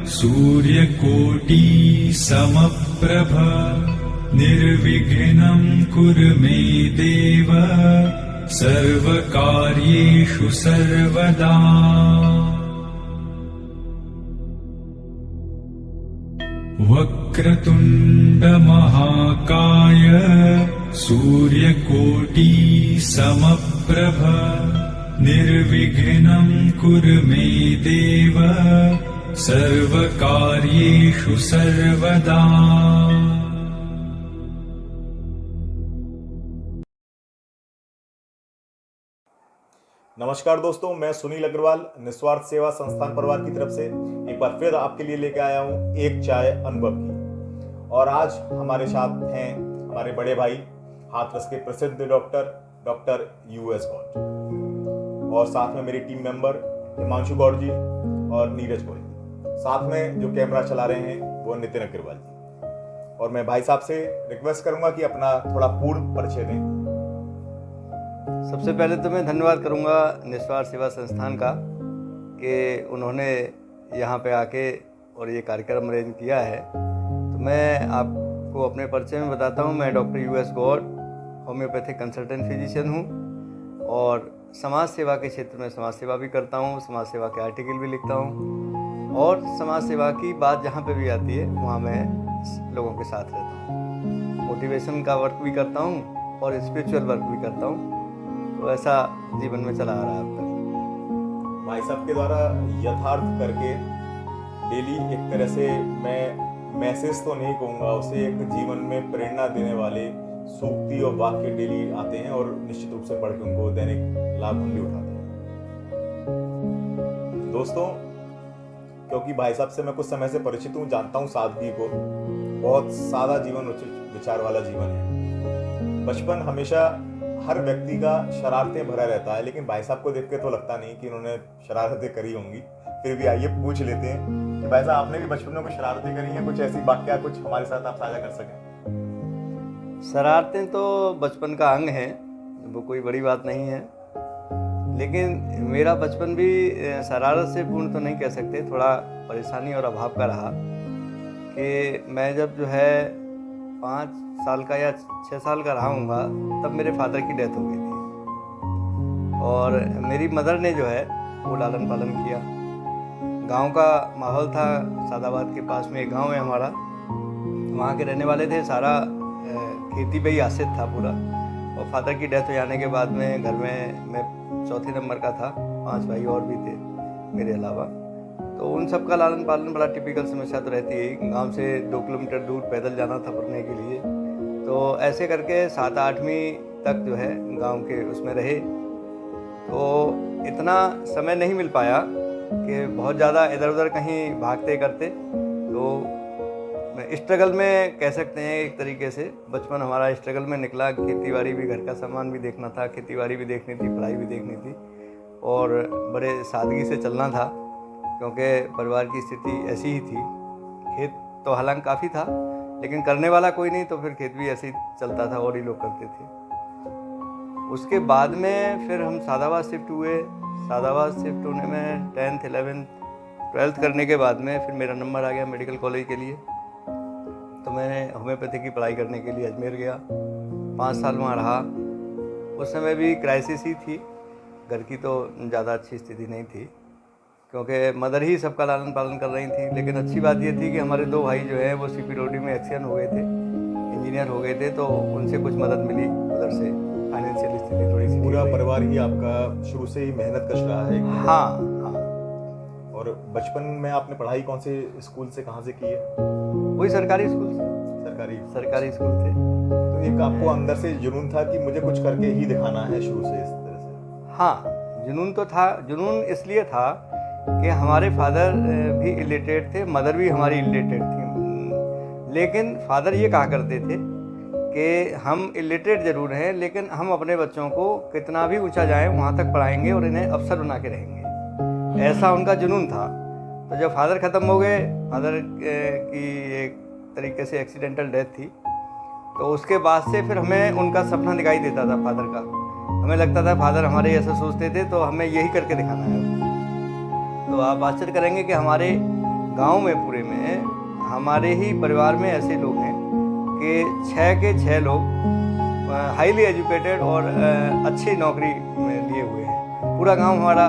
सूर्यकोटि समप्रभ निर्विघ्नं कुरु मे देव सर्वकार्येषु सर्वदा। वक्रतुण्ड महाकाय सूर्यकोटि समप्रभ निर्विघ्नं कुरु मे देव सर्वकार्येषु सर्वदा। नमस्कार दोस्तों, मैं सुनील अग्रवाल निस्वार्थ सेवा संस्थान परिवार की तरफ से एक बार फिर आपके लिए लेके आया हूँ एक चाय अनुभव की। और आज हमारे साथ हैं हमारे बड़े भाई हाथरस के प्रसिद्ध डॉक्टर यूएस गौड़, और साथ में मेरी टीम मेंबर हिमांशु गौड़ जी और नीरज गौड़ जी। साथ में जो कैमरा चला रहे हैं वो नितिन अग्रवाल जी। और मैं भाई साहब से रिक्वेस्ट करूंगा कि अपना थोड़ा पूर्ण परिचय दें। सबसे पहले तो मैं धन्यवाद करूंगा निस्वार्थ सेवा संस्थान का कि उन्होंने यहाँ पे आके और ये कार्यक्रम अरेंज किया है। तो मैं आपको अपने परिचय में बताता हूँ। मैं doctor U S Gaur homeopathic consultant physician हूँ और समाज सेवा के क्षेत्र में समाज सेवा भी करता हूँ, समाज सेवा के आर्टिकल भी लिखता हूँ और समाज सेवा की बात जहाँ पे भी आती है वहाँ मैं लोगों के साथ रहता हूँ। मोटिवेशन का वर्क भी करता हूँ और स्पिरिचुअल वर्क भी करता हूँ। तो ऐसा जीवन में चला आ रहा है अब तक। भाई साहब के द्वारा यथार्थ करके डेली एक तरह से मैं मैसेज तो नहीं कहूँगा, उसे एक जीवन में प्रेरणा देने वाले सूक्ति और वाक्य डेली आते हैं और निश्चित रूप से पढ़ के उनको दैनिक लाभ हम भी उठाते हैं। दोस्तों, क्योंकि भाई साहब से मैं कुछ समय से परिचित हूँ, जानता हूँ सादगी को, बहुत सादा जीवन विचार वाला जीवन है। बचपन हमेशा हर व्यक्ति का शरारतें भरा रहता है, लेकिन भाई साहब को देख के तो लगता नहीं कि उन्होंने शरारतें करी होंगी। फिर भी आइए पूछ लेते हैं कि भाई साहब आपने भी बचपन में कुछ शरारतें करी हैं, कुछ ऐसी वाकया कुछ हमारे साथ आप साझा कर सकें। शरारतें तो बचपन का अंग है, वो कोई बड़ी बात नहीं है। लेकिन मेरा बचपन भी शरारत से पूर्ण तो नहीं कह सकते, थोड़ा परेशानी और अभाव का रहा कि मैं जब जो है 5 साल का या 6 साल का रहा हूँगा तब मेरे फादर की डेथ हो गई थी और मेरी मदर ने जो है वो लालन पालन किया। गांव का माहौल था, सादाबाद के पास में एक गांव है हमारा, वहाँ के रहने वाले थे, सारा खेती पे ही आश्रित था पूरा। और फादर की डेथ हो जाने के बाद में घर में मैं चौथे नंबर का था, 5 भाई और भी थे मेरे अलावा। तो उन सब का लालन पालन बड़ा टिपिकल समस्या तो रहती है। गांव से 2 किलोमीटर दूर पैदल जाना था पढ़ने के लिए। तो ऐसे करके 7-8वीं तक जो है गांव के उसमें रहे। तो इतना समय नहीं मिल पाया कि बहुत ज़्यादा इधर उधर कहीं भागते करते। तो स्ट्रगल में कह सकते हैं एक तरीके से बचपन हमारा स्ट्रगल में निकला। खेती बाड़ी भी, घर का सामान भी देखना था, खेती बाड़ी भी देखनी थी, पढ़ाई भी देखनी थी और बड़े सादगी से चलना था क्योंकि परिवार की स्थिति ऐसी ही थी। खेत तो हालांकि काफ़ी था लेकिन करने वाला कोई नहीं, तो फिर खेत भी ऐसे ही चलता था और ही लोग करते थे। उसके बाद में फिर हम सादाबाद शिफ्ट हुए। सादाबाद शिफ्ट होने में 10th 11th 12th करने के बाद में फिर मेरा नंबर आ गया मेडिकल कॉलेज के लिए। तो मैंने होम्योपैथी की पढ़ाई करने के लिए अजमेर गया, 5 साल वहाँ रहा। उस समय भी क्राइसिस ही थी, घर की तो ज़्यादा अच्छी स्थिति नहीं थी क्योंकि मदर ही सबका लालन पालन कर रही थी। लेकिन अच्छी बात ये थी कि हमारे 2 भाई जो है वो CPOD में एक्सीडेंट हो गए थे, इंजीनियर हो गए थे, तो उनसे कुछ मदद मिली उधर से। फाइनेंशियल स्थिति थोड़ी सी पूरा परिवार ही आपका शुरू से ही मेहनत कश रहा है। हाँ। और बचपन में आपने पढ़ाई कौन से स्कूल से, कहाँ से की है? वही सरकारी स्कूल से। सरकारी स्कूल थे। तो एक आपको अंदर से जुनून था कि मुझे कुछ करके ही दिखाना है शुरू से, इस तरह से? हाँ, जुनून तो था। जुनून इसलिए था कि हमारे फादर भी इलिटरेट थे, मदर भी हमारी इलिटरेट थी। लेकिन फादर ये कहा करते थे कि हम इलिटरेट ज़रूर हैं लेकिन हम अपने बच्चों को कितना भी ऊंचा जाएं वहाँ तक पढ़ाएंगे और इन्हें अफसर बना के रहेंगे, ऐसा उनका जुनून था। तो जब फादर ख़त्म हो गए, फादर की एक तरीके से एक्सीडेंटल डेथ थी, तो उसके बाद से फिर हमें उनका सपना दिखाई देता था फादर का। हमें लगता था फादर हमारे ऐसा सोचते थे तो हमें यही करके दिखाना है। तो तो आप आश्चर्य करेंगे कि हमारे गांव में पूरे में हमारे ही परिवार में ऐसे लोग हैं कि 6 के 6 लोग हाईली एजुकेटेड और अच्छी नौकरी में लिए हुए हैं। पूरा गांव हमारा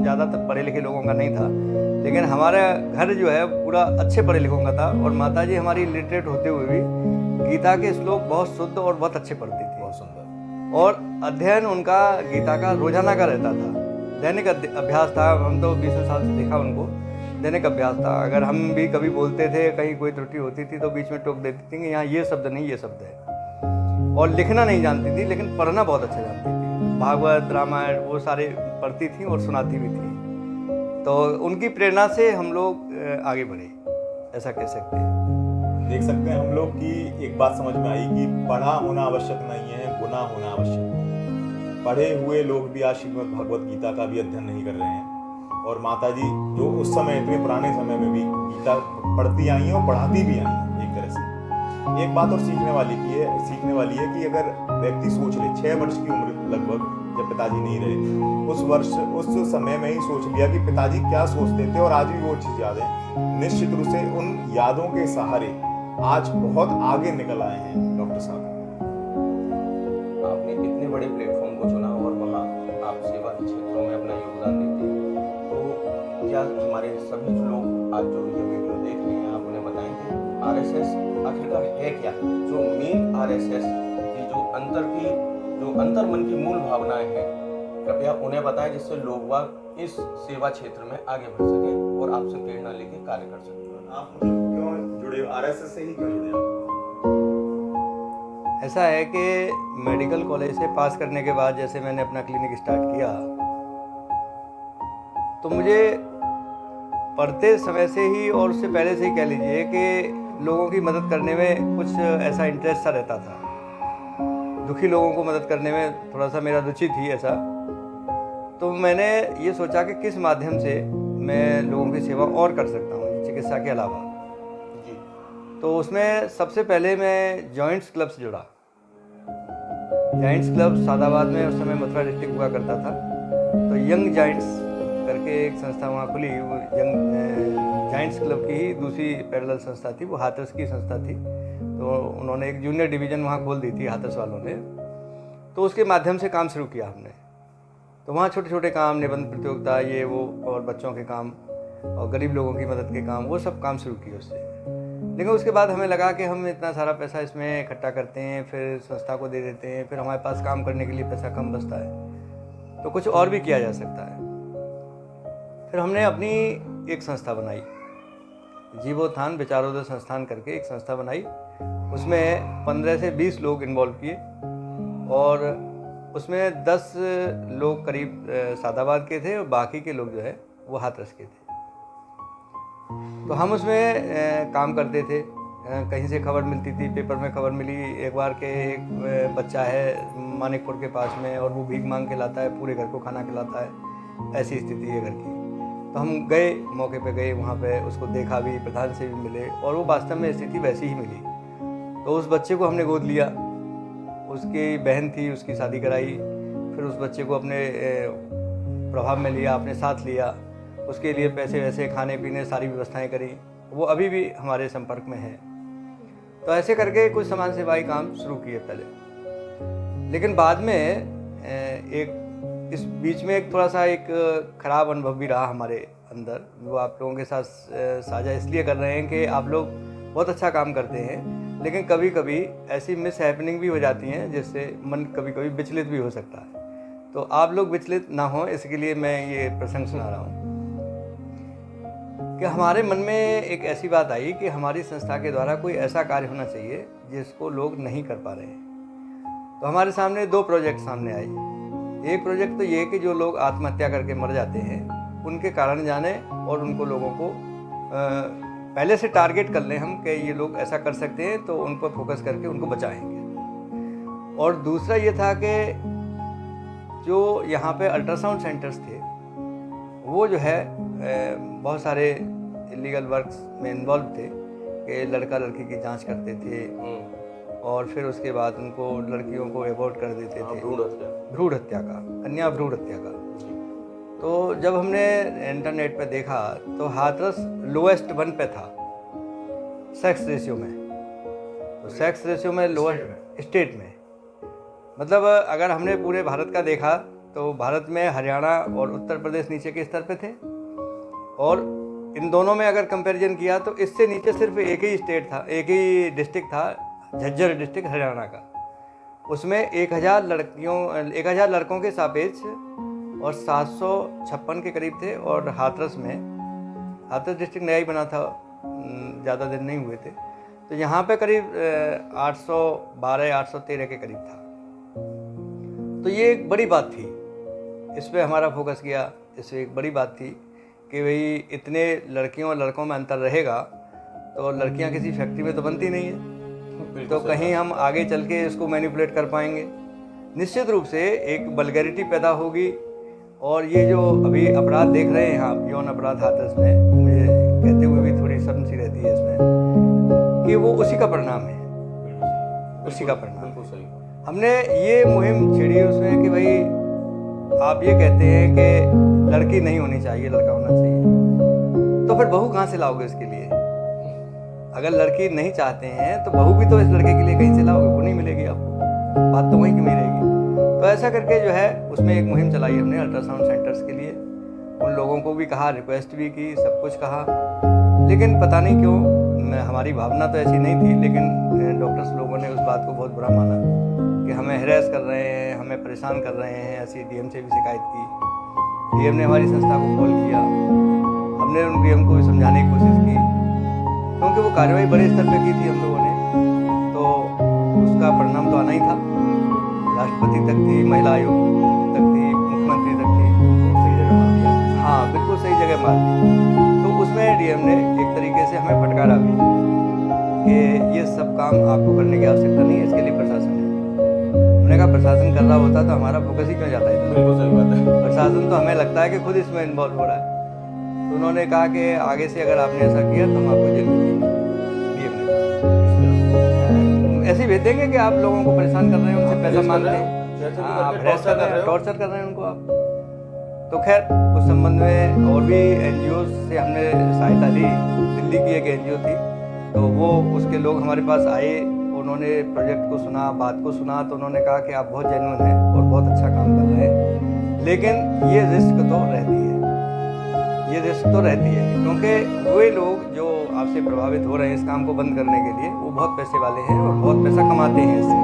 ज़्यादातर पढ़े लिखे लोगों का नहीं था, लेकिन हमारा घर जो है पूरा अच्छे पढ़े लिखों का था। और माताजी हमारी लिटरेट होते हुए भी गीता के श्लोक बहुत शुद्ध और बहुत अच्छे पढ़ती थी। बहुत सुंदर। और अध्ययन उनका गीता का रोजाना का रहता था, दैनिक अभ्यास था। हम तो 20 साल से देखा उनको, दैनिक अभ्यास था। अगर हम भी कभी बोलते थे, कहीं कोई त्रुटि होती थी तो बीच में टोक देती थी कि यहाँ ये शब्द नहीं, ये शब्द है। और लिखना नहीं जानती थी, लेकिन पढ़ना बहुत अच्छा जानती थी। भागवत, रामायण वो सारे पढ़ती थी और सुनाती भी थी। तो उनकी प्रेरणा से हम लोग आगे बढ़े, ऐसा कह सकते हैं। देख सकते हैं हम लोग कि एक बात समझ में आई कि पढ़ा होना आवश्यक नहीं है, गुना होना आवश्यक है। पढ़े हुए लोग भी आज श्रीमद् भगवत गीता का भी अध्ययन नहीं कर रहे हैं। और माताजी जो उस समय, इतने पुराने समय में भी गीता पढ़ती आई हैं और पढ़ाती भी आई हैं एक तरह से। एक बात और सीखने वाली है कि अगर व्यक्ति सोच ले, 6 वर्ष की उम्र लगभग जब पिताजी नहीं रहे, उस समय में ही सोच लिया कि पिताजी क्या सोचते थे और आज भी वो चीज़ याद है। निश्चित रूप से उन यादों के सहारे आज बहुत आगे निकल आए हैं डॉक्टर साहब। आपने इतने बड़े प्लेटफॉर्म को चुना और वहाँ आप सेवा के क्षेत्रों में अपना योगदान देते हैं, तो क्या हमारे सभी लोग आज जो ये वीडियो देख रहे हैं, आप उन्हें बताएंगे आरएसएस आखिरकार है क्या? जो मेन आरएसएस की जो अंतर मन की मूल भावनाएं हैं, कृपया उन्हें बताएं, जिससे लोग वाग इस सेवा क्षेत्र में आगे बढ़ सकें और आपसे प्रेरणा लेके कार्य कर सकें। आप क्यों जुड़े, आरएसएस से ही क्यों जुड़े आप? ऐसा है कि मेडिकल कॉलेज से पास करने के बाद जैसे मैंने अपना क्लिनिक स्टार्ट किया, तो मुझे पढ़ते समय से ही और उससे पहले से ही कह लीजिए कि लोगों की मदद करने में कुछ ऐसा इंटरेस्ट सा रहता था। दुखी लोगों को मदद करने में थोड़ा सा मेरा रुचि थी ऐसा। तो मैंने ये सोचा कि किस माध्यम से मैं लोगों की सेवा और कर सकता हूँ चिकित्सा के अलावा। तो उसमें सबसे पहले मैं जॉइंट्स क्लब से जुड़ा। जॉइंट्स क्लब सादाबाद में उस समय मथुरा डिस्ट्रिक्ट हुआ करता था। तो यंग जॉइंट्स करके एक संस्था वहाँ खुली। वो यंग जॉइंट्स क्लब की ही दूसरी पैरेलल संस्था थी, वो हाथरस की संस्था थी। तो उन्होंने एक जूनियर डिवीज़न वहाँ खोल दी थी हाथरस वालों ने। तो उसके माध्यम से काम शुरू किया हमने। तो वहाँ छोटे छोटे काम, निबंध प्रतियोगिता, ये वो, और बच्चों के काम और गरीब लोगों की मदद के काम, वो सब काम शुरू किए उससे। लेकिन उसके बाद हमें लगा कि हम इतना सारा पैसा इसमें इकट्ठा करते हैं, फिर संस्था को दे देते हैं, फिर हमारे पास काम करने के लिए पैसा कम बचता है, तो कुछ और भी किया जा सकता है। फिर हमने अपनी एक संस्था बनाई, जीवोत्थान विचारोदय संस्थान करके एक संस्था बनाई। उसमें 15 से 20 लोग इन्वॉल्व किए और उसमें 10 लोग करीब सादाबाद के थे और बाकी के लोग जो है वो हाथरस के थे। तो हम उसमें काम करते थे। कहीं से खबर मिलती थी, पेपर में खबर मिली एक बार के एक बच्चा है मानिकपुर के पास में और वो भीख मांग के लाता है, पूरे घर को खाना खिलाता है, ऐसी स्थिति है घर की। तो हम गए, मौके पे गए, वहाँ पे उसको देखा भी, प्रधान से भी मिले और वो वास्तव में स्थिति वैसी ही मिली। तो उस बच्चे को हमने गोद लिया, उसकी बहन थी, उसकी शादी कराई, फिर उस बच्चे को अपने प्रभाव में लिया, अपने साथ लिया, उसके लिए पैसे वैसे, खाने पीने, सारी व्यवस्थाएं करी। वो अभी भी हमारे संपर्क में है। तो ऐसे करके कुछ समाज सेवाई काम शुरू किए पहले। लेकिन बाद में इस बीच में एक थोड़ा सा एक ख़राब अनुभव भी रहा हमारे अंदर, वो आप लोगों के साथ साझा इसलिए कर रहे हैं कि आप लोग बहुत अच्छा काम करते हैं, लेकिन कभी कभी ऐसी मिस हैपनिंग भी हो जाती हैं जिससे मन कभी कभी विचलित भी हो सकता है। तो आप लोग विचलित ना हो, इसके लिए मैं ये प्रसंग सुना रहा हूँ कि हमारे मन में एक ऐसी बात आई कि हमारी संस्था के द्वारा कोई ऐसा कार्य होना चाहिए जिसको लोग नहीं कर पा रहे हैं। तो हमारे सामने 2 प्रोजेक्ट सामने आए। एक प्रोजेक्ट तो ये कि जो लोग आत्महत्या करके मर जाते हैं उनके कारण जाने और उनको लोगों को पहले से टारगेट कर लें हम कि ये लोग ऐसा कर सकते हैं, तो उन पर फोकस करके उनको बचाएंगे। और दूसरा ये था कि जो यहाँ पे अल्ट्रासाउंड सेंटर्स थे वो जो है बहुत सारे इलीगल वर्क्स में इन्वॉल्व थे कि लड़का लड़की की जांच करते थे और फिर उसके बाद उनको लड़कियों को एबॉर्ट कर देते थे। भ्रूण हत्या का, कन्या भ्रूण हत्या का। तो जब हमने इंटरनेट पे देखा तो हाथरस लोएस्ट 1 पे था सेक्स रेशियो में। तो सेक्स रेशियो में लोएस्ट स्टेट में, मतलब अगर हमने पूरे भारत का देखा तो भारत में हरियाणा और उत्तर प्रदेश नीचे के स्तर पे थे, और इन दोनों में अगर कंपैरिजन किया तो इससे नीचे सिर्फ एक ही स्टेट था, एक ही डिस्ट्रिक्ट था, झज्जर डिस्ट्रिक्ट हरियाणा का। उसमें 1000 लड़कों के सापेक्ष और 756 के करीब थे। और हाथरस डिस्ट्रिक्ट नया ही बना था, ज़्यादा दिन नहीं हुए थे, तो यहाँ पे करीब 812-813 के करीब था। तो ये एक बड़ी बात थी, इस पर हमारा फोकस किया। इससे एक बड़ी बात थी कि भाई इतने लड़कियों और लड़कों में अंतर रहेगा तो लड़कियां किसी फैक्ट्री में तो बनती नहीं है, तो कहीं हम आगे चल के इसको मैनिपुलेट कर पाएंगे। निश्चित रूप से एक वल्गैरिटी पैदा होगी। और ये जो अभी अपराध देख रहे हैं आप, यौन अपराध हाथरस में, मुझे कहते हुए भी थोड़ी शर्म सी रहती है इसमें कि वो उसी का परिणाम है, उसी का परिणाम। हमने ये मुहिम छेड़ी उसमें कि भाई आप ये कहते हैं कि लड़की नहीं होनी चाहिए, लड़का होना चाहिए, तो फिर बहू कहाँ से लाओगे इसके लिए? अगर लड़की नहीं चाहते हैं तो बहू भी तो इस लड़के के लिए कहीं से लाओगे, वो नहीं मिलेगी आपको, बात तो वहीं की मिलेगी। तो ऐसा करके जो है उसमें एक मुहिम चलाई हमने अल्ट्रासाउंड सेंटर्स के लिए। उन लोगों को भी कहा, रिक्वेस्ट भी की, सब कुछ कहा, लेकिन पता नहीं क्यों हमारी भावना तो ऐसी नहीं थी, लेकिन डॉक्टर्स लोगों ने उस बात को बहुत बुरा माना कि हमें हैरेस कर रहे हैं, हमें परेशान कर रहे हैं। ऐसी डीएम से भी शिकायत की, डीएम ने हमारी संस्था को कॉल किया, हमने उन डीएम को भी समझाने की कोशिश की, क्योंकि वो कार्रवाई बड़े स्तर पे की थी हम लोगों ने, तो उसका परिणाम तो आना ही था। राष्ट्रपति तक थी, महिला आयोग तक थी, मुख्यमंत्री तक थी, सही जगह मार दिया। हाँ बिल्कुल सही जगह मार दी। तो उसमें डीएम ने एक तरीके से हमें फटकारा भी कि ये सब काम आपको करने की आवश्यकता नहीं है, इसके लिए प्रशासन है। हमने कहा प्रशासन कर रहा होता तो हमारा फोकस ही क्यों जाता है? बिल्कुल सही बात है। प्रशासन तो हमें लगता है कि खुद इसमें इन्वॉल्व हो रहा है। तो उन्होंने कहा कि आगे से अगर आपने ऐसा किया तो हम आपको जेल भेज देंगे। ऐसे ही भेज देंगे कि आप लोगों को परेशान कर रहे हैं, उनसे पैसा मांगते हैं, आप हरेस कर रहे हैं, टॉर्चर कर रहे हैं उनको आप। तो खैर उस संबंध में और भी एनजीओ से हमने सहायता ली। दिल्ली की एक एनजीओ थी, तो वो उसके लोग हमारे पास आए, उन्होंने प्रोजेक्ट को सुना, बात को सुना, तो उन्होंने कहा कि आप बहुत जेन्युइन हैं और बहुत अच्छा काम कर रहे हैं, लेकिन ये रिस्क तो रहती है, ये रिस्क तो रहती है, क्योंकि वे लोग जो आपसे प्रभावित हो रहे हैं इस काम को बंद करने के लिए, वो बहुत पैसे वाले हैं और बहुत पैसा कमाते हैं इससे।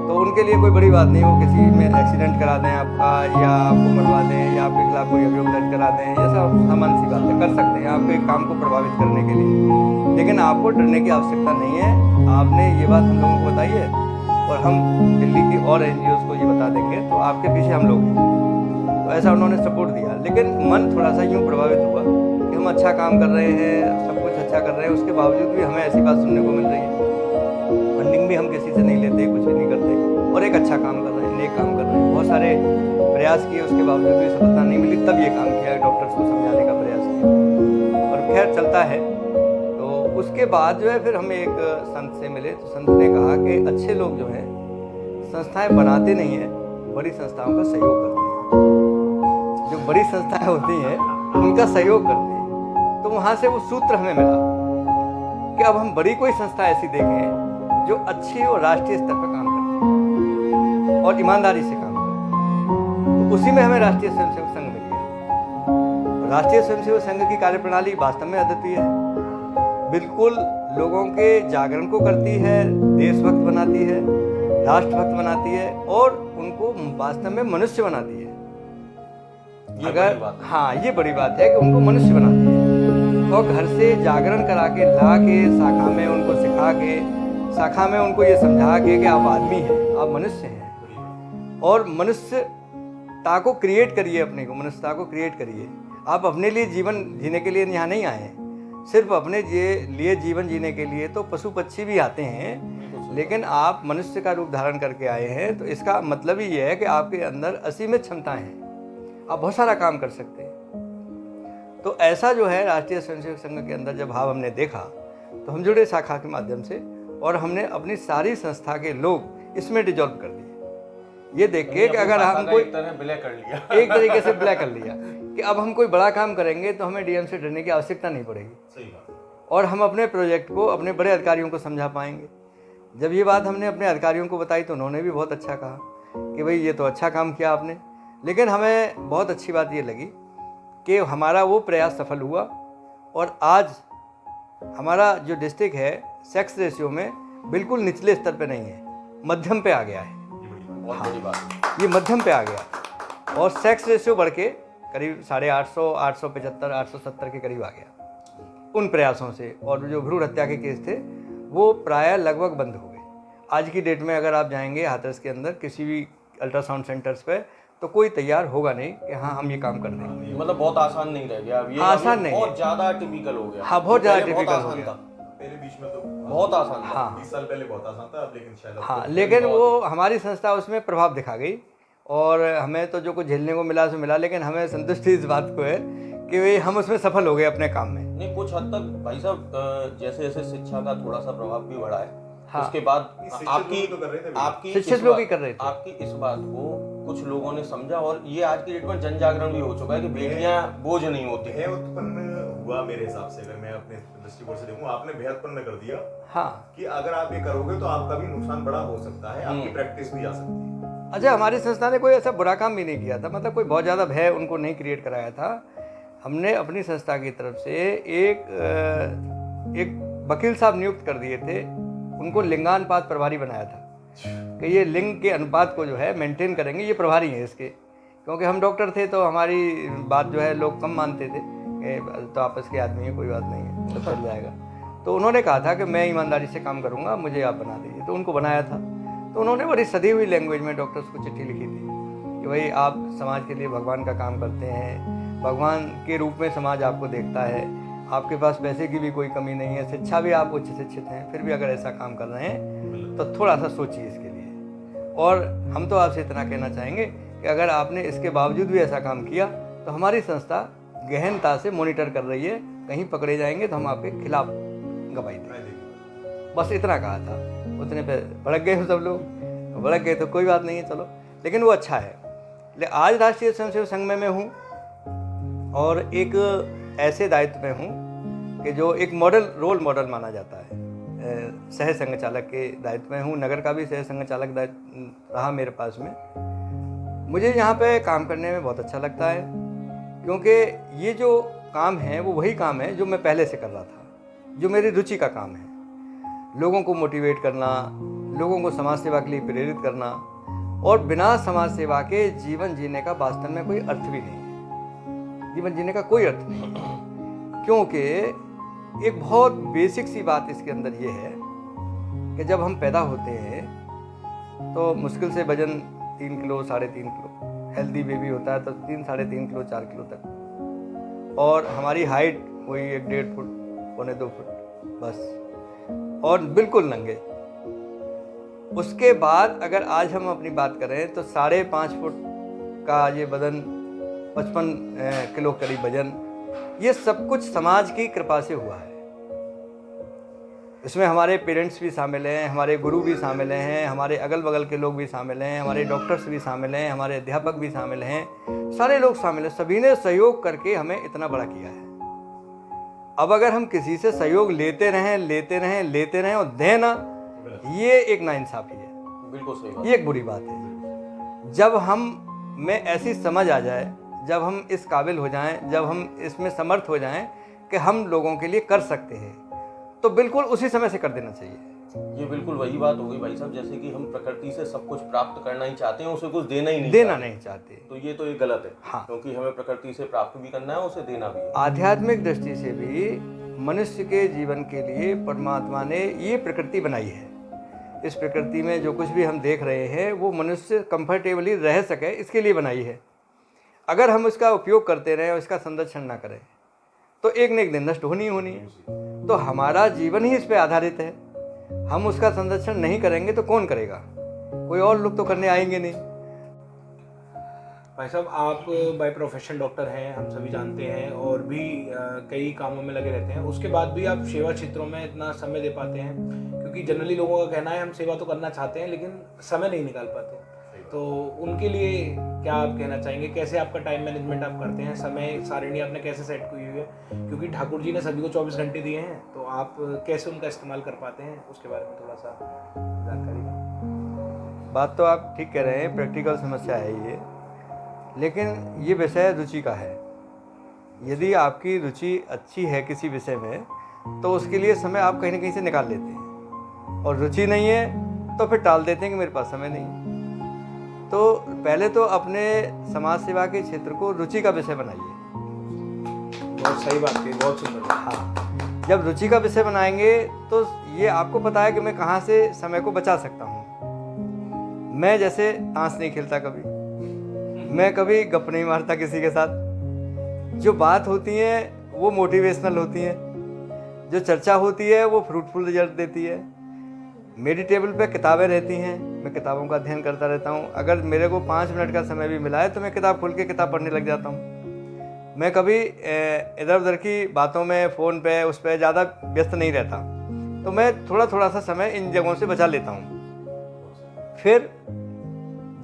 तो उनके लिए कोई बड़ी बात नहीं, वो किसी में एक्सीडेंट करा दें आपका, या आपको मरवा दें, या आपके खिलाफ कोई अभियोग दर्ज करा दें, ये सब सामान्य सी बातें कर सकते हैं आपके काम को प्रभावित करने के लिए। लेकिन आपको डरने की आवश्यकता नहीं है। आपने ये बात हम लोगों को बताई है और हम दिल्ली की और एनजीओ को ये बता देंगे, तो आपके पीछे हम लोग हैं। तो ऐसा उन्होंने सपोर्ट दिया, लेकिन मन थोड़ा सा यूँ प्रभावित हुआ कि हम अच्छा काम कर रहे हैं, सब कुछ अच्छा कर रहे हैं, उसके बावजूद भी हमें ऐसी बात सुनने को मिल रही है। फंडिंग भी हम किसी से नहीं लेते, कुछ भी नहीं करते, और एक अच्छा काम कर रहे हैं, नेक काम कर रहे हैं। बहुत सारे प्रयास किए, उसके बावजूद भी सफलता नहीं मिली, तब ये काम किया, डॉक्टर्स को समझाने का प्रयास किया, और खैर चलता है। तो उसके बाद जो है फिर हम एक संत से मिले, तो संत ने कहा कि अच्छे लोग जो हैं संस्थाएं बनाते नहीं हैं, बड़ी संस्थाओं का सहयोग करते हैं। जो बड़ी संस्थाएं होती हैं उनका सहयोग करते हैं। तो वहाँ से वो सूत्र हमें मिला कि अब हम बड़ी कोई संस्था ऐसी देखें जो अच्छी और राष्ट्रीय स्तर पर काम करती है और ईमानदारी से काम करती है। तो उसी में हमें राष्ट्रीय स्वयंसेवक संघ मिल गया। राष्ट्रीय स्वयंसेवक संघ की कार्यप्रणाली वास्तव में अद्वितीय है, बिल्कुल लोगों के जागरण को करती है, देशभक्त बनाती है, राष्ट्रभक्त बनाती है, और उनको वास्तव में मनुष्य बनाती है। अगर हाँ, ये बड़ी बात है कि उनको मनुष्य बनाती है, और घर से जागरण करा के ला के शाखा में उनको सिखा के, शाखा में उनको ये समझा के कि आप आदमी हैं, आप मनुष्य हैं, और मनुष्यता को क्रिएट करिए, अपने को मनुष्यता को क्रिएट करिए। आप अपने लिए जीवन जीने के लिए यहाँ नहीं आए हैं, सिर्फ अपने लिए जीवन जीने के लिए तो पशु पक्षी भी आते हैं, लेकिन आप मनुष्य का रूप धारण करके आए हैं। तो इसका मतलब ही ये है कि आपके अंदर असीमित क्षमताएं हैं, आप बहुत सारा काम कर सकते हैं। तो ऐसा जो है राष्ट्रीय स्वयंसेवक संघ के अंदर जब भाव हमने देखा, तो हम जुड़े शाखा के माध्यम से, और हमने अपनी सारी संस्था के लोग इसमें डिजॉल्व कर दिए ये देख के कि अगर हम कोई एक तरह विलय कर लिया एक तरीके से ब्लैक कर लिया कि अब हम कोई बड़ा काम करेंगे तो हमें डीएम से डरने की आवश्यकता नहीं पड़ेगी, सही बात है। और हम अपने प्रोजेक्ट को अपने बड़े अधिकारियों को समझा पाएंगे। जब ये बात हमने अपने अधिकारियों को बताई तो उन्होंने भी बहुत अच्छा कहा कि भाई ये तो अच्छा काम किया आपने। लेकिन हमें बहुत अच्छी बात ये लगी कि हमारा वो प्रयास सफल हुआ और आज हमारा जो डिस्ट्रिक्ट है सेक्स रेशियो में बिल्कुल निचले स्तर पे नहीं है, मध्यम पे आ गया है। बहुत बड़ी बात है। ये मध्यम पे आ गया और सेक्स रेशियो बढ़ के करीब 850, 875, 870 के करीब आ गया उन प्रयासों से। और जो भ्रूण हत्या के केस थे वो प्रायः लगभग बंद हो गए। आज की डेट में अगर आप जाएंगे हाथरस के अंदर किसी भी अल्ट्रासाउंड सेंटर्स पे तो कोई तैयार होगा नहीं कि हाँ हम ये काम कर देंगे। मतलब बहुत आसान नहीं रह गया अब ये, आसान नहीं बहुत है। ज्यादा टिपिकल हो गया। हाँ, बहुत ज्यादा पहले टिपिकल हो आसान गया। था। पहले बीच में तो बहुत आसान था। हाँ 20 साल पहले बहुत आसान था, अब लेकिन शायद अब हाँ, तो लेकिन वो हमारी संस्था उसमें प्रभाव दिखा गई और हमें तो जो कुछ झेलने को मिला सो मिला, लेकिन हमें संतुष्टि इस बात को है कि भाई हम उसमें सफल हो गए अपने काम में। नहीं, कुछ हद तक भाई साहब जैसे जैसे शिक्षा का थोड़ा सा प्रभाव भी बढ़ा है। हाँ। उसके बाद शिक्षित आपकी लोग तो कर रहे थे, आपकी शिक्षित इस लोग बात- ही कर रहे थे। आपकी इस बात को कुछ लोगों ने समझा और ये आज की डेट में जन जागरण भी हो चुका है कि बेटियां बोझ नहीं होती। भय उत्पन्न हुआ मेरे हिसाब से, अगर मैं अपने दृष्टिकोण से देखूं, आपने भय उत्पन्न कर दिया हाँ कि अगर आप ये करोगे तो आपका भी नुकसान बड़ा हो सकता है, आपकी प्रैक्टिस भी जा सकती है। अच्छा, हमारी संस्था ने कोई ऐसा बुरा काम भी नहीं किया था, मतलब कोई बहुत ज़्यादा भय उनको नहीं क्रिएट कराया था। हमने अपनी संस्था की तरफ से एक वकील साहब नियुक्त कर दिए थे, उनको लिंगानुपात प्रभारी बनाया था कि ये लिंग के अनुपात को जो है मेंटेन करेंगे, ये प्रभारी हैं इसके। क्योंकि हम डॉक्टर थे तो हमारी बात जो है लोग कम मानते थे कि तो आपस के आदमी है, कोई बात नहीं है, सब चल जाएगा। तो उन्होंने कहा था कि मैं ईमानदारी से काम करूँगा, मुझे आप बना दीजिए। तो उनको बनाया था। तो उन्होंने बड़ी सदी हुई लैंग्वेज में डॉक्टर्स को चिट्ठी लिखी थी कि भाई आप समाज के लिए भगवान का काम करते हैं, भगवान के रूप में समाज आपको देखता है, आपके पास पैसे की भी कोई कमी नहीं है, शिक्षा भी आप उच्च शिक्षित हैं, फिर भी अगर ऐसा काम कर रहे हैं तो थोड़ा सा सोचिए इसके लिए। और हम तो आपसे इतना कहना चाहेंगे कि अगर आपने इसके बावजूद भी ऐसा काम किया तो हमारी संस्था गहनता से मॉनिटर कर रही है, कहीं पकड़े जाएंगे तो हम आपके खिलाफ गवाही देंगे। बस इतना कहा था। उतने पे भड़क गए सब लोग, भड़क गए तो कोई बात नहीं है, चलो। लेकिन वो अच्छा है। आज राष्ट्रीय स्वयंसेवक संघ में मैं हूँ और एक ऐसे दायित्व में हूँ कि जो एक रोल मॉडल माना जाता है। सह संघ चालक के दायित्व में हूँ, नगर का भी सह संघ चालक दायित्व रहा मेरे पास में। मुझे यहाँ पे काम करने में बहुत अच्छा लगता है क्योंकि ये जो काम है वो वही काम है जो मैं पहले से कर रहा था, जो मेरी रुचि का काम है। लोगों को मोटिवेट करना, लोगों को समाज सेवा के लिए प्रेरित करना, और बिना समाज सेवा के जीवन जीने का वास्तव में कोई अर्थ भी नहीं है। जीवन जीने का कोई अर्थ नहीं है, क्योंकि एक बहुत बेसिक सी बात इसके अंदर ये है कि जब हम पैदा होते हैं तो मुश्किल से वजन 3 किलो 3.5 किलो, हेल्दी बेबी होता है तो 3, 3.5 किलो 4 किलो तक, और हमारी हाइट वही 1.5 फुट 1.25 फुट बस, और बिल्कुल नंगे। उसके बाद अगर आज हम अपनी बात करें तो 5.5 फुट का ये वजन, 55 किलो करीब वजन, ये सब कुछ समाज की कृपा से हुआ है। इसमें हमारे पेरेंट्स भी शामिल हैं, हमारे गुरु भी शामिल हैं, हमारे अगल बगल के लोग भी शामिल हैं, हमारे डॉक्टर्स भी शामिल हैं, हमारे अध्यापक भी शामिल हैं, सारे लोग शामिल हैं। सभी ने सहयोग करके हमें इतना बड़ा किया है। अब अगर हम किसी से सहयोग लेते रहें और दें ना, ये एक नाइंसाफी है, बिल्कुल सही बात। ये एक बुरी बात है। जब हम में ऐसी समझ आ जाए, जब हम इस काबिल हो जाएं, जब हम इसमें समर्थ हो जाएं कि हम लोगों के लिए कर सकते हैं, तो बिल्कुल उसी समय से कर देना चाहिए। ये बिल्कुल वही बात हो गई भाई साहब, जैसे कि हम प्रकृति से सब कुछ प्राप्त करना ही चाहते हैं, उसे कुछ देना नहीं चाहते। तो ये तो एक गलत है। हाँ। क्योंकि हमें प्रकृति से प्राप्त भी करना है, उसे देना भी है। आध्यात्मिक दृष्टि से भी मनुष्य के जीवन के लिए परमात्मा ने ये प्रकृति बनाई है। इस प्रकृति में जो कुछ भी हम देख रहे हैं वो मनुष्य कंफर्टेबली रह सके, इसके लिए बनाई है। अगर हम इसका उपयोग करते रहें और इसका संरक्षण ना करें तो एक न एक दिन नष्ट होनी है। तो हमारा जीवन ही इस पे आधारित है। हम उसका संरक्षण नहीं करेंगे तो कौन करेगा? कोई और लोग तो करने आएंगे नहीं। भाई साहब, आप बाय प्रोफेशन डॉक्टर हैं, हम सभी जानते हैं, और भी कई कामों में लगे रहते हैं। उसके बाद भी आप सेवा क्षेत्रों में इतना समय दे पाते हैं, क्योंकि जनरली लोगों का कहना है हम सेवा तो करना चाहते हैं लेकिन समय नहीं निकाल पाते। तो उनके लिए क्या आप कहना चाहेंगे, कैसे आपका टाइम मैनेजमेंट आप करते हैं, समय सारिणी आपने कैसे सेट की हुई है, क्योंकि ठाकुर जी ने सभी को 24 घंटे दिए हैं, तो आप कैसे उनका इस्तेमाल कर पाते हैं, उसके बारे में थोड़ा सा जानकारी दें। बात तो आप ठीक कह रहे हैं, प्रैक्टिकल समस्या है ये, लेकिन ये विषय रुचि का है। यदि आपकी रुचि अच्छी है किसी विषय में तो उसके लिए समय आप कहीं ना कहीं से निकाल लेते हैं, और रुचि नहीं है तो फिर टाल देते हैं कि मेरे पास समय नहीं। तो पहले तो अपने समाज सेवा के क्षेत्र को रुचि का विषय बनाइए। बहुत सही बात कही, बहुत सुंदर बात। हाँ, जब रुचि का विषय बनाएंगे तो ये आपको पता है कि मैं कहाँ से समय को बचा सकता हूँ। मैं जैसे ताश नहीं खेलता कभी, मैं कभी गप नहीं मारता किसी के साथ। जो बात होती है वो मोटिवेशनल होती है, जो चर्चा होती है वो फ्रूटफुल रिजल्ट देती है। मेरी टेबल पे किताबें रहती हैं, मैं किताबों का अध्ययन करता रहता हूँ। अगर मेरे को 5 मिनट का समय भी मिला है तो मैं किताब खोल के किताब पढ़ने लग जाता हूँ। मैं कभी इधर उधर की बातों में, फ़ोन पे, उस पर ज़्यादा व्यस्त नहीं रहता, तो मैं थोड़ा थोड़ा सा समय इन जगहों से बचा लेता हूँ। फिर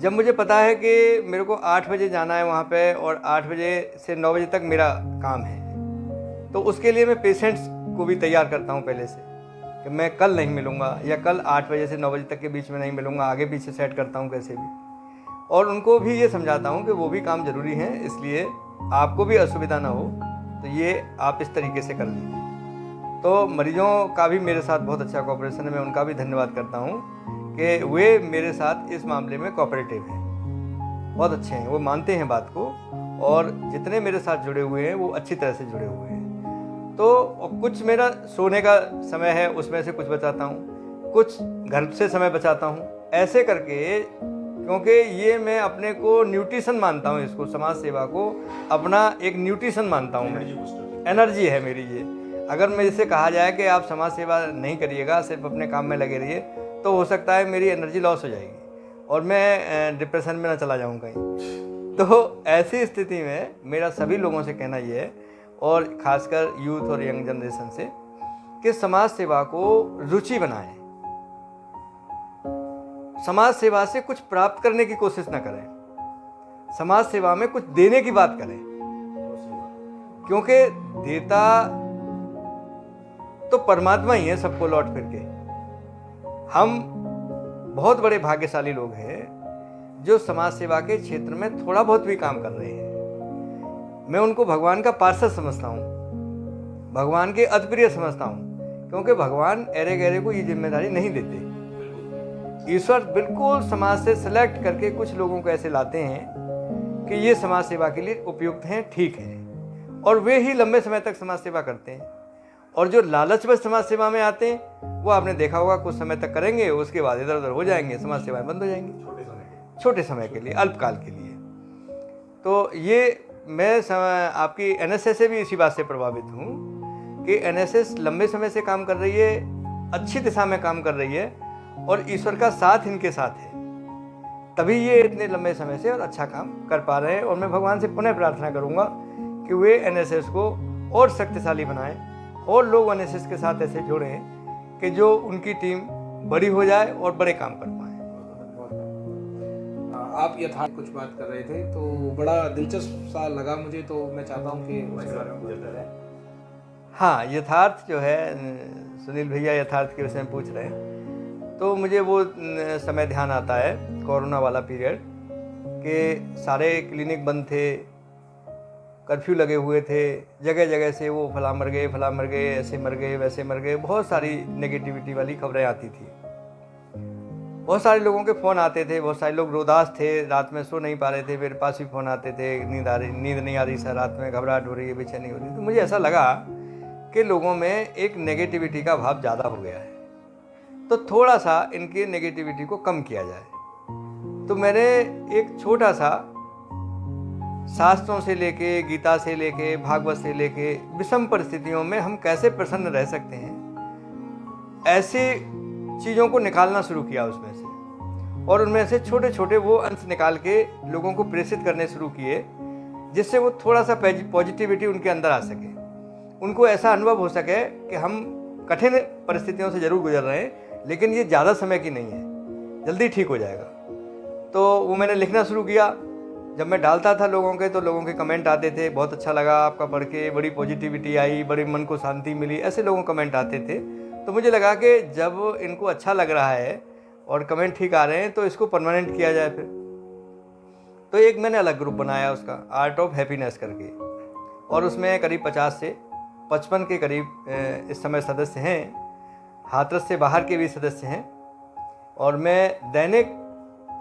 जब मुझे पता है कि मेरे को 8 बजे जाना है वहाँ पे और 8 बजे से 9 बजे तक मेरा काम है, तो उसके लिए मैं पेशेंट्स को भी तैयार करता हूँ पहले से कि मैं कल नहीं मिलूँगा या कल 8 बजे से 9 बजे तक के बीच में नहीं मिलूँगा, आगे पीछे सेट करता हूँ कैसे भी। और उनको भी ये समझाता हूँ कि वो भी काम ज़रूरी है, इसलिए आपको भी असुविधा ना हो तो ये आप इस तरीके से कर लीजिए। तो मरीजों का भी मेरे साथ बहुत अच्छा कोऑपरेशन है, मैं उनका भी धन्यवाद करता हूँ कि वे मेरे साथ इस मामले में कोऑपरेटिव हैं, बहुत अच्छे हैं, वो मानते हैं बात को, और जितने मेरे साथ जुड़े हुए हैं वो अच्छी तरह से जुड़े हुए हैं। तो कुछ मेरा सोने का समय है, उसमें से कुछ बचाता हूँ, कुछ घर से समय बचाता हूँ, ऐसे करके, क्योंकि ये मैं अपने को न्यूट्रिशन मानता हूँ, इसको समाज सेवा को अपना एक न्यूट्रिशन मानता हूँ मैं, एनर्जी है मेरी ये। अगर मैं इसे कहा जाए कि आप समाज सेवा नहीं करिएगा, सिर्फ अपने काम में लगे रहिए, तो हो सकता है मेरी एनर्जी लॉस हो जाएगी और मैं डिप्रेशन में ना चला जाऊँ कहीं। तो ऐसी स्थिति में मेरा सभी लोगों से कहना ये है, और ख़ासकर यूथ और यंग जनरेशन से, कि समाज सेवा को रुचि बनाएं। समाज सेवा से कुछ प्राप्त करने की कोशिश ना करें, समाज सेवा में कुछ देने की बात करें, क्योंकि देता तो परमात्मा ही है सबको लौट फिर के। हम बहुत बड़े भाग्यशाली लोग हैं जो समाज सेवा के क्षेत्र में थोड़ा बहुत भी काम कर रहे हैं। मैं उनको भगवान का पार्षद समझता हूँ, भगवान के अतिप्रिय समझता हूँ, क्योंकि भगवान एरे गहरे को ये जिम्मेदारी नहीं देते। ईश्वर बिल्कुल समाज से सेलेक्ट करके कुछ लोगों को ऐसे लाते हैं कि ये समाज सेवा के लिए उपयुक्त हैं, ठीक हैं, और वे ही लंबे समय तक समाज सेवा करते हैं। और जो लालचवश समाज सेवा में आते हैं वो आपने देखा होगा कुछ समय तक करेंगे, उसके बाद इधर उधर हो जाएंगे, समाज सेवाएं बंद हो जाएंगी छोटे समय के लिए, अल्पकाल के लिए। तो ये मैं आपकी एनएसएस से भी इसी बात से प्रभावित हूँ कि एनएसएस लंबे समय से काम कर रही है, अच्छी दिशा में काम कर रही है, और ईश्वर का साथ इनके साथ है, तभी ये इतने लंबे समय से और अच्छा काम कर पा रहे हैं। और मैं भगवान से पुनः प्रार्थना करूँगा कि वे एनएसएस को और शक्तिशाली बनाएं, और लोग एनएसएस के साथ ऐसे जुड़ें कि जो उनकी टीम बड़ी हो जाए और बड़े काम कर पाएँ। आप यथार्थ कुछ बात कर रहे थे तो बड़ा दिलचस्प सा लगा मुझे, तो मैं चाहता हूँ कि उसके बारे में बात करें। हाँ, यथार्थ जो है, सुनील भैया यथार्थ के विषय में पूछ रहे हैं, तो मुझे वो समय ध्यान आता है, कोरोना वाला पीरियड, कि सारे क्लिनिक बंद थे, कर्फ्यू लगे हुए थे, जगह जगह से वो फला मर गए, ऐसे मर गए, वैसे मर गए, बहुत सारी नेगेटिविटी वाली खबरें आती थी। बहुत सारे लोगों के फ़ोन आते थे, बहुत सारे लोग रोदास थे, रात में सो नहीं पा रहे थे, मेरे पास भी फ़ोन आते थे, नींद नहीं आ रही सर, रात में घबराहट हो रही है, बेचैनी हो रही है। तो मुझे ऐसा लगा कि लोगों में एक नेगेटिविटी का भाव ज़्यादा हो गया है, तो थोड़ा सा इनकी नेगेटिविटी को कम किया जाए। तो मैंने एक छोटा सा शास्त्रों से लेके, गीता से लेके, भागवत से लेके, विषम परिस्थितियों में हम कैसे प्रसन्न रह सकते हैं, ऐसी चीज़ों को निकालना शुरू किया उसमें से, और उनमें से छोटे छोटे वो अंश निकाल के लोगों को प्रेषित करने शुरू किए, जिससे वो थोड़ा सा पॉजिटिविटी उनके अंदर आ सके, उनको ऐसा अनुभव हो सके कि हम कठिन परिस्थितियों से ज़रूर गुजर रहे हैं, लेकिन ये ज़्यादा समय की नहीं है, जल्दी ठीक हो जाएगा। तो वो मैंने लिखना शुरू किया। जब मैं डालता था लोगों के, तो लोगों के कमेंट आते थे, बहुत अच्छा लगा आपका पढ़ के, बड़ी पॉजिटिविटी आई, बड़ी मन को शांति मिली, ऐसे लोगों कमेंट आते थे। तो मुझे लगा कि जब इनको अच्छा लग रहा है और कमेंट ठीक आ रहे हैं तो इसको परमानेंट किया जाए फिर। तो एक मैंने अलग ग्रुप बनाया उसका, आर्ट ऑफ हैप्पीनेस करके, और उसमें करीब 50 से 55 के करीब इस समय सदस्य हैं। हाथरस से बाहर के भी सदस्य हैं। और मैं दैनिक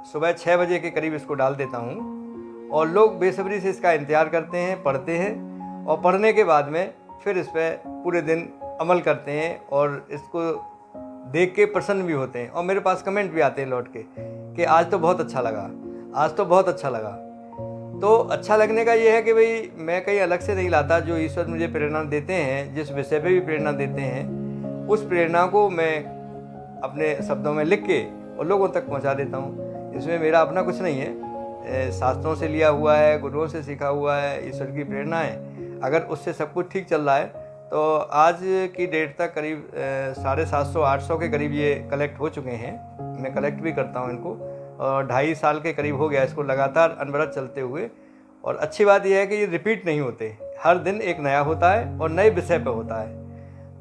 सुबह 6 बजे के करीब इसको डाल देता हूँ और लोग बेसब्री से इसका इंतज़ार करते हैं, पढ़ते हैं, और पढ़ने के बाद में फिर इस पर पूरे दिन अमल करते हैं और इसको देख के प्रसन्न भी होते हैं। और मेरे पास कमेंट भी आते हैं लौट के कि आज तो बहुत अच्छा लगा, आज तो बहुत अच्छा लगा। तो अच्छा लगने का ये है कि भाई मैं कहीं अलग से नहीं लाता, जो ईश्वर मुझे प्रेरणा देते हैं, जिस विषय पे भी प्रेरणा देते हैं, उस प्रेरणा को मैं अपने शब्दों में लिख के और लोगों तक पहुंचा देता हूं। इसमें मेरा अपना कुछ नहीं है, शास्त्रों से लिया हुआ है, गुरुओं से सीखा हुआ है, ईश्वर की प्रेरणा है। अगर उससे सब कुछ ठीक चल रहा है तो आज की डेट तक करीब 750-800 के करीब ये कलेक्ट हो चुके हैं। मैं कलेक्ट भी करता हूँ इनको, और 2.5 साल के करीब हो गया इसको लगातार अनवरत चलते हुए। और अच्छी बात यह है कि ये रिपीट नहीं होते, हर दिन एक नया होता है और नए विषय पे होता है।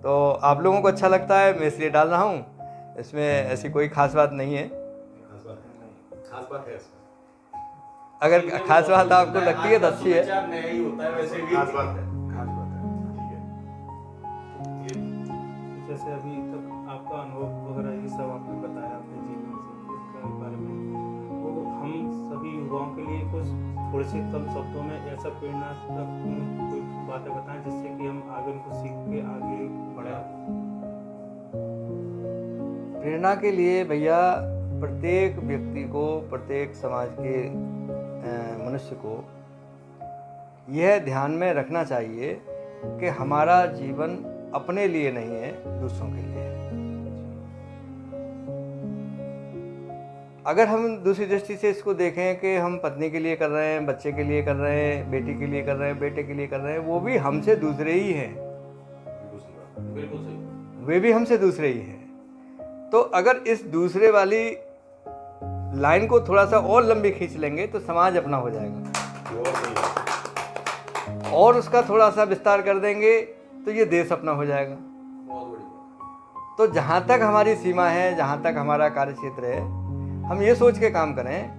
तो आप लोगों को अच्छा लगता है, मैं इसलिए डाल रहा हूँ। इसमें ऐसी कोई ख़ास बात नहीं है। खास बात है इसमें। अगर खास बात आपको लगती है तो अच्छी है। नया ही होता है वैसे भी। खास बात है। जैसे अभी तक आपका अनुभव वगैरह ये सब आपने बताया अपने जीवन से इसके बारे में, तो हम सभी युवाओं के लिए कुछ थोड़े से कम शब्दों में ऐसा प्रेरणात्मक कोई बातें बताएं जिससे कि हम आगे उनको सीख के आगे बढ़े। प्रेरणा के लिए भैया प्रत्येक व्यक्ति को, प्रत्येक समाज के मनुष्य को यह ध्यान में रखना चाहिए कि हमारा जीवन अपने लिए नहीं है, दूसरों के लिए है। अगर हम दूसरी दृष्टि से इसको देखें कि हम पत्नी के लिए कर रहे हैं, बच्चे के लिए कर रहे हैं, बेटी के लिए कर रहे हैं, बेटे के लिए कर रहे हैं, वो भी हमसे दूसरे ही हैं। बिल्कुल सही। वे भी हमसे दूसरे ही हैं। तो अगर इस दूसरे वाली लाइन को थोड़ा सा और लंबी खींच लेंगे तो समाज अपना हो जाएगा, और उसका थोड़ा सा विस्तार कर देंगे तो ये देश अपना हो जाएगा। बहुत बड़ी बात। तो जहाँ तक हमारी सीमा है, जहाँ तक हमारा कार्य क्षेत्र है, हम ये सोच के काम करें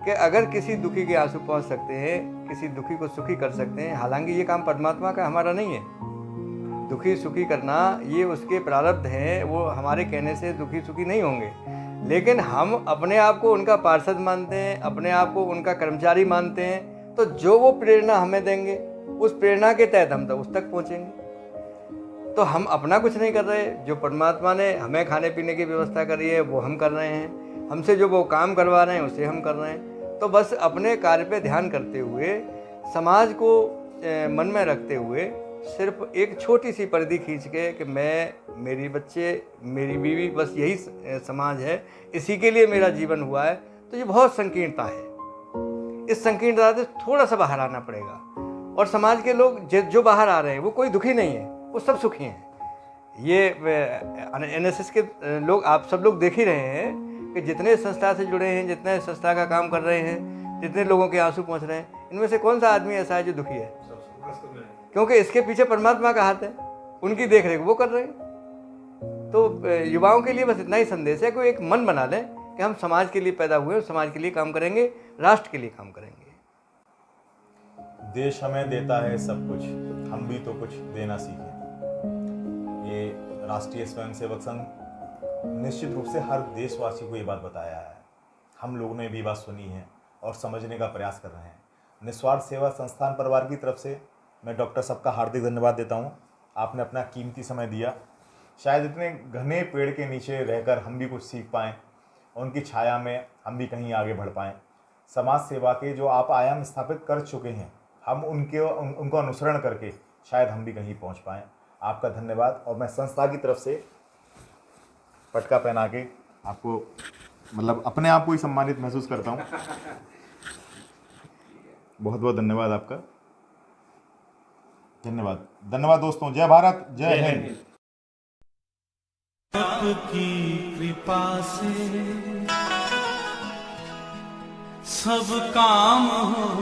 कि अगर किसी दुखी के आंसू पहुँच सकते हैं, किसी दुखी को सुखी कर सकते हैं। हालांकि ये काम परमात्मा का हमारा नहीं है, दुखी सुखी करना ये उसके प्रारब्ध हैं, वो हमारे कहने से दुखी सुखी नहीं होंगे। लेकिन हम अपने आप को उनका पार्षद मानते हैं, अपने आप को उनका कर्मचारी मानते हैं। तो जो वो प्रेरणा हमें देंगे, उस प्रेरणा के तहत हम तो उस तक पहुँचेंगे। तो हम अपना कुछ नहीं कर रहे, जो परमात्मा ने हमें खाने पीने की व्यवस्था करी है वो हम कर रहे हैं, हमसे जो वो काम करवा रहे हैं उसे हम कर रहे हैं। तो बस अपने कार्य पे ध्यान करते हुए, समाज को मन में रखते हुए, सिर्फ एक छोटी सी परिधि खींच के कि मैं, मेरी बच्चे, मेरी बीवी, बस यही समाज है, इसी के लिए मेरा जीवन हुआ है। तो ये बहुत संकीर्णता है। इस संकीर्णता से थोड़ा सा बाहर आना पड़ेगा। और समाज के लोग जो बाहर आ रहे हैं वो कोई दुखी नहीं है, वो सब सुखी हैं। ये NSS के लोग, आप सब लोग देख ही रहे हैं कि जितने संस्था से जुड़े हैं, जितने संस्था का काम कर रहे हैं, जितने लोगों के आंसू पहुंच रहे हैं, इनमें से कौन सा आदमी ऐसा है जो दुखी है? क्योंकि इसके पीछे परमात्मा का हाथ है, उनकी देख रेख वो कर रहे हैं। तो युवाओं के लिए बस इतना ही संदेश है कि एक मन बना लें कि हम समाज के लिए पैदा हुए, समाज के लिए काम करेंगे, राष्ट्र के लिए काम करेंगे। देश हमें देता है सब कुछ, हम भी तो कुछ देना सीखें। ये राष्ट्रीय स्वयंसेवक संघ निश्चित रूप से हर देशवासी को ये बात बताया है। हम लोगों ने भी बात सुनी है और समझने का प्रयास कर रहे हैं। निस्वार्थ सेवा संस्थान परिवार की तरफ से मैं डॉक्टर साहब का हार्दिक धन्यवाद देता हूँ। आपने अपना कीमती समय दिया। शायद इतने घने पेड़ के नीचे रहकर हम भी कुछ सीख पाएँ, उनकी छाया में हम भी कहीं आगे बढ़ पाएँ। समाज सेवा के जो आप आयाम स्थापित कर चुके हैं, हम उनको अनुसरण करके शायद हम भी कहीं पहुंच पाएँ। आपका धन्यवाद। और मैं संस्था की तरफ से पटका पहना के आपको, मतलब अपने आप को ही सम्मानित महसूस करता हूँ। बहुत बहुत धन्यवाद आपका। धन्यवाद। धन्यवाद दोस्तों। जय भारत, जय हिंद। आपकी कृपा से सब काम हो